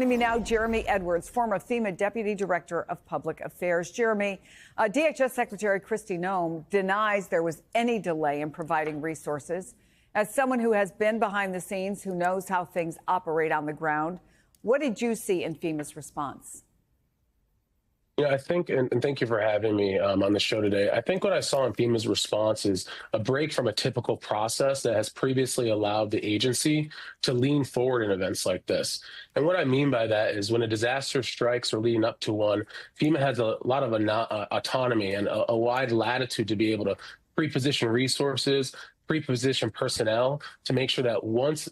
Joining me now, Jeremy Edwards, former FEMA Deputy Director of Public Affairs. Jeremy, DHS Secretary Kristi Noem denies there was any delay in providing resources. As someone who has been behind the scenes, who knows how things operate on the ground, what did you see in FEMA's response? Yeah, I think, and thank you for having me on the show today. I think what I saw in FEMA's response is a break from a typical process that has previously allowed the agency to lean forward in events like this. And what I mean by that is when a disaster strikes or leading up to one, FEMA has a lot of autonomy and a wide latitude to be able to pre-position resources, pre-position personnel to make sure that once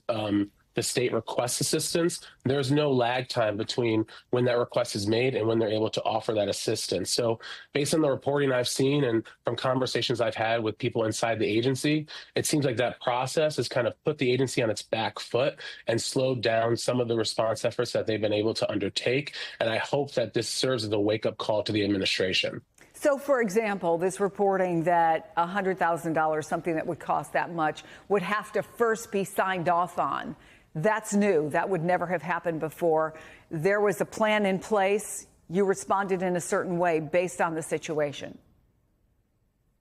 the state requests assistance, there's no lag time between when that request is made and when they're able to offer that assistance. So based on the reporting I've seen and from conversations I've had with people inside the agency, it seems like that process has kind of put the agency on its back foot and slowed down some of the response efforts that they've been able to undertake. And I hope that this serves as a wake-up call to the administration. So, for example, this reporting that $100,000, something that would cost that much, would have to first be signed off on. That's new. That would never have happened before. There was a plan in place. You responded in a certain way based on the situation.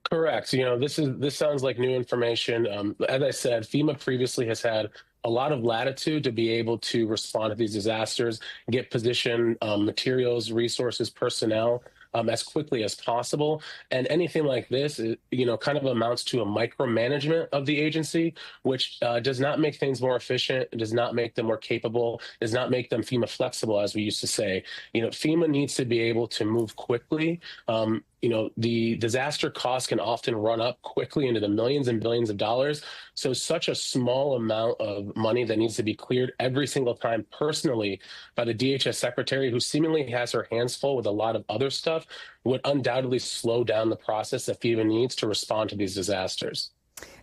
Correct. This sounds like new information. As I said, FEMA previously has had a lot of latitude to be able to respond to these disasters, get position materials, resources, personnel as quickly as possible. And anything like this, kind of amounts to a micromanagement of the agency, which does not make things more efficient, does not make them more capable, does not make them FEMA flexible, as we used to say. FEMA needs to be able to move quickly. The disaster costs can often run up quickly into the millions and billions of dollars. So such a small amount of money that needs to be cleared every single time personally by the DHS secretary, who seemingly has her hands full with a lot of other stuff, would undoubtedly slow down the process that FEMA needs to respond to these disasters.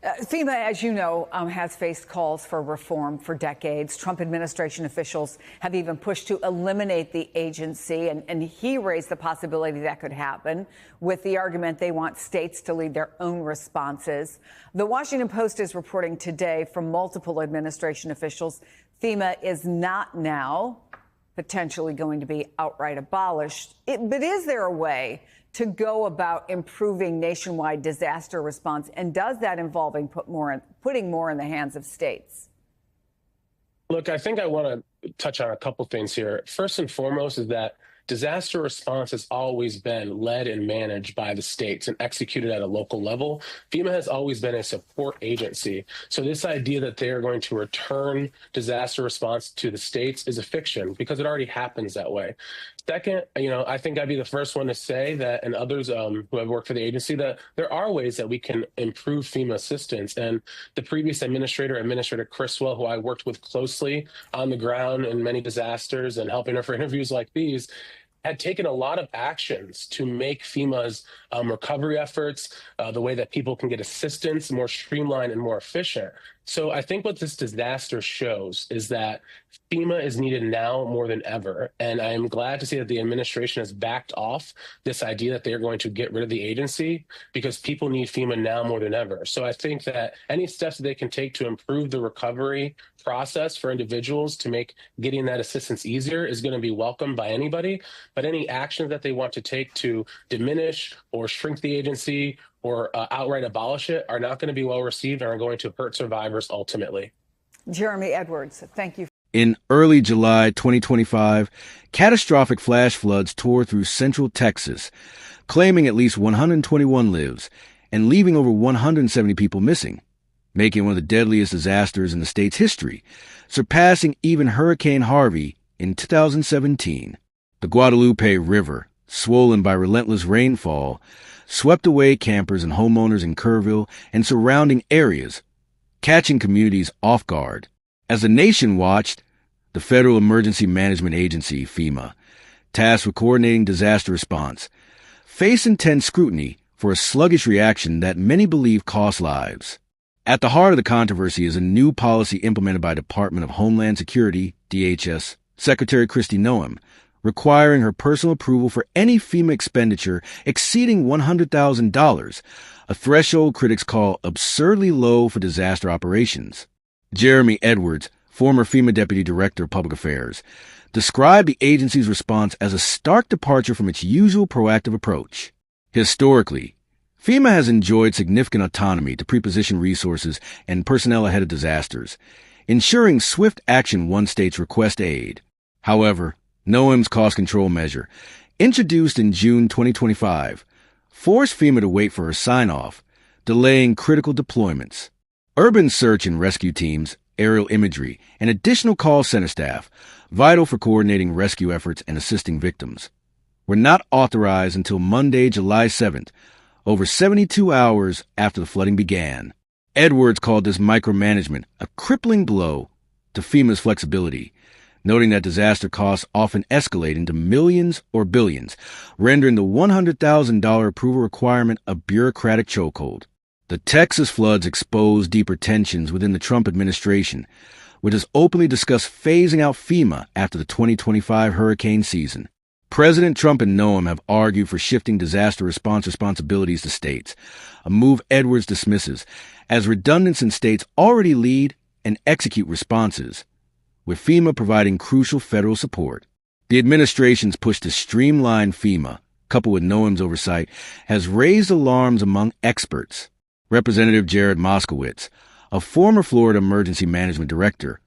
FEMA, as you know, has faced calls for reform for decades. Trump administration officials have even pushed to eliminate the agency, and he raised the possibility that could happen with the argument they want states to lead their own responses. The Washington Post is reporting today from multiple administration officials FEMA is not now potentially going to be outright abolished. But is there a way to go about improving nationwide disaster response? And does that involve putting more in the hands of states? Look, I think I want to touch on a couple things here. First and foremost is that disaster response has always been led and managed by the states and executed at a local level. FEMA has always been a support agency. So this idea that they are going to return disaster response to the states is a fiction because it already happens that way. Second, I think I'd be the first one to say that, and others who have worked for the agency, that there are ways that we can improve FEMA assistance. And the previous Administrator Criswell, who I worked with closely on the ground in many disasters and helping her for interviews like these, had taken a lot of actions to make FEMA's recovery efforts, the way that people can get assistance, more streamlined and more efficient. So I think what this disaster shows is that FEMA is needed now more than ever. And I am glad to see that the administration has backed off this idea that they are going to get rid of the agency because people need FEMA now more than ever. So I think that any steps that they can take to improve the recovery process for individuals to make getting that assistance easier is going to be welcomed by anybody. But any actions that they want to take to diminish or shrink the agency or outright abolish it are not going to be well received and are going to hurt survivors ultimately. Jeremy Edwards, thank you. In early July 2025, catastrophic flash floods tore through central Texas, claiming at least 121 lives and leaving over 170 people missing, making one of the deadliest disasters in the state's history, surpassing even Hurricane Harvey in 2017. The Guadalupe River, swollen by relentless rainfall, swept away campers and homeowners in Kerrville and surrounding areas, catching communities off guard. As the nation watched, the Federal Emergency Management Agency, FEMA, tasked with coordinating disaster response, faced intense scrutiny for a sluggish reaction that many believe cost lives. At the heart of the controversy is a new policy implemented by Department of Homeland Security, DHS, Secretary Kristi Noem, requiring her personal approval for any FEMA expenditure exceeding $100,000, a threshold critics call absurdly low for disaster operations. Jeremy Edwards, former FEMA Deputy Director of Public Affairs, described the agency's response as a stark departure from its usual proactive approach. Historically, FEMA has enjoyed significant autonomy to preposition resources and personnel ahead of disasters, ensuring swift action once states request aid. However, NOAAM's cost control measure, introduced in June 2025, forced FEMA to wait for her sign-off, delaying critical deployments. Urban search and rescue teams, aerial imagery, and additional call center staff, vital for coordinating rescue efforts and assisting victims, were not authorized until Monday, July 7th, over 72 hours after the flooding began. Edwards called this micromanagement a crippling blow to FEMA's flexibility, noting that disaster costs often escalate into millions or billions, rendering the $100,000 approval requirement a bureaucratic chokehold. The Texas floods exposed deeper tensions within the Trump administration, which has openly discussed phasing out FEMA after the 2025 hurricane season. President Trump and NOAA have argued for shifting disaster response responsibilities to states, a move Edwards dismisses as redundant since states already lead and execute responses, with FEMA providing crucial federal support. The administration's push to streamline FEMA, coupled with NOAA's oversight, has raised alarms among experts. Representative Jared Moskowitz, a former Florida emergency management director,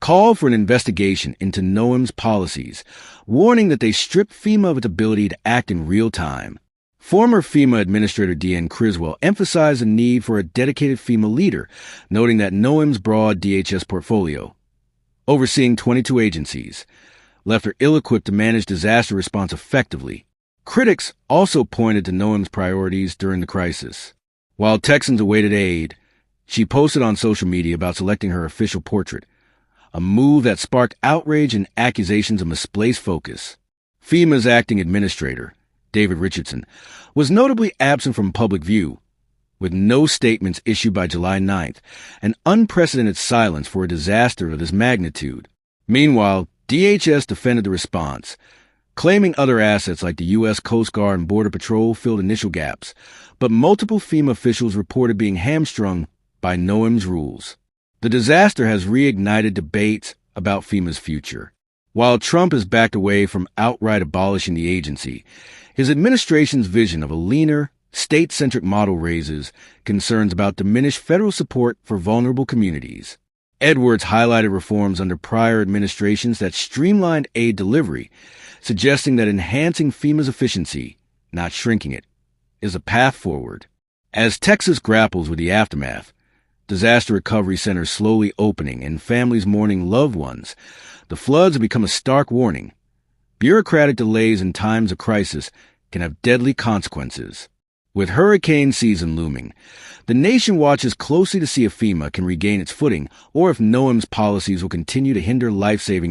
called for an investigation into NOAA's policies, warning that they strip FEMA of its ability to act in real time. Former FEMA Administrator Deanne Criswell emphasized the need for a dedicated FEMA leader, noting that NOAA's broad DHS portfolio, overseeing 22 agencies, left her ill-equipped to manage disaster response effectively. Critics also pointed to NOAA's priorities during the crisis. While Texans awaited aid, she posted on social media about selecting her official portrait, a move that sparked outrage and accusations of misplaced focus. FEMA's acting administrator, David Richardson, was notably absent from public view, with no statements issued by July 9th, an unprecedented silence for a disaster of this magnitude. Meanwhile, DHS defended the response, claiming other assets like the U.S. Coast Guard and Border Patrol filled initial gaps, but multiple FEMA officials reported being hamstrung by NOAA's rules. The disaster has reignited debates about FEMA's future. While Trump has backed away from outright abolishing the agency, his administration's vision of a leaner, state-centric model raises concerns about diminished federal support for vulnerable communities. Edwards highlighted reforms under prior administrations that streamlined aid delivery, suggesting that enhancing FEMA's efficiency, not shrinking it, is a path forward. As Texas grapples with the aftermath, disaster recovery centers slowly opening and families mourning loved ones, the floods have become a stark warning. Bureaucratic delays in times of crisis can have deadly consequences. With hurricane season looming, the nation watches closely to see if FEMA can regain its footing or if NOAA's policies will continue to hinder life-saving